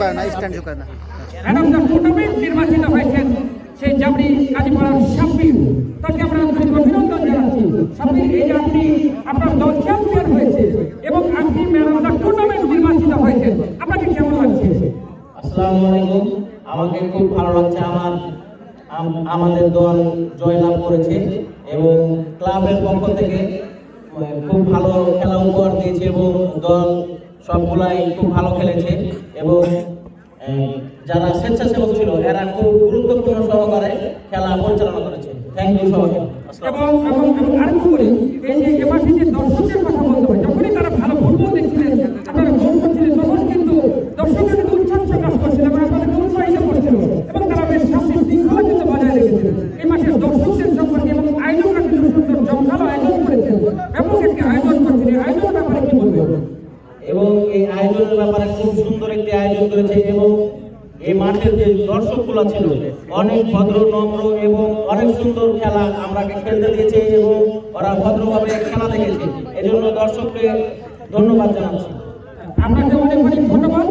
করে না, স্ট্যান্ড করে না। ম্যান অফ দ্য টুর্নামেন্ট নির্বাচিত হয়েছেন সেই জাবরি কাজীপাড়ার সাব্বির। তাকে আমরা অভিনন্দন জানাচ্ছি। সাব্বির, এই যে আপনি আপনার দল চ্যাম্পিয়ন হয়েছে এবং আপনি ম্যান অফ দ্য টুর্নামেন্ট নির্বাচিত হয়েছেন, আপনাকে কেমন লাগছে? আসসালামু আলাইকুম। আমাকে খুব ভালো লাগছে। আমাদের দল জয়লাভ করেছে এবং ক্লাবের পক্ষ থেকে খুব ভালো খেলা উপহার দিয়েছে এবং দল সবগুলাই খুব ভালো খেলেছে এবং যারা স্বেচ্ছাসেবক ছিল এরা খুব গুরুত্বপূর্ণ সহকারে খেলা পরিচালনা করেছে। থ্যাংক ইউ সবাইকে। এবং আরেকটু করি, এই যে এবারে যে দর্শকের কথা বলতে হয়, যখনই তারা ভালো ফুটবল দেখছিলেন, আপনারা গোল করছিলেন, তখন কিন্তু দর্শকের কিন্তু উচ্ছ্বাস প্রকাশ করছিল এবং আপনাদেরকে উৎসাহিত করছিল এবং তারা বেশ শান্তি শৃঙ্খলা কিন্তু বজায় রেখেছিলেন। এই মাঠের দর্শকদের সম্পর্কে এবং আয়োজকরা কিন্তু সুন্দর জমকালো আয়োজন করেছেন, ব্যাপক একটি আয়োজন করছেন। এই আয়োজনের ব্যাপারে কি বলবেন? এবং এই আয়োজনের ব্যাপারে খুব সুন্দর একটি আয়োজন করেছে এবং এই মাঠের যে দর্শকগুলো ছিল অনেক ভদ্র নম্র এবং অনেক সুন্দর খেলা আমরাকে খেলতে দিয়েছে এবং ওরা ভদ্রভাবে খেলা দেখেছে। এজন্য দর্শককে ধন্যবাদ জানাচ্ছি। আপনাকে অনেক অনেক ধন্যবাদ।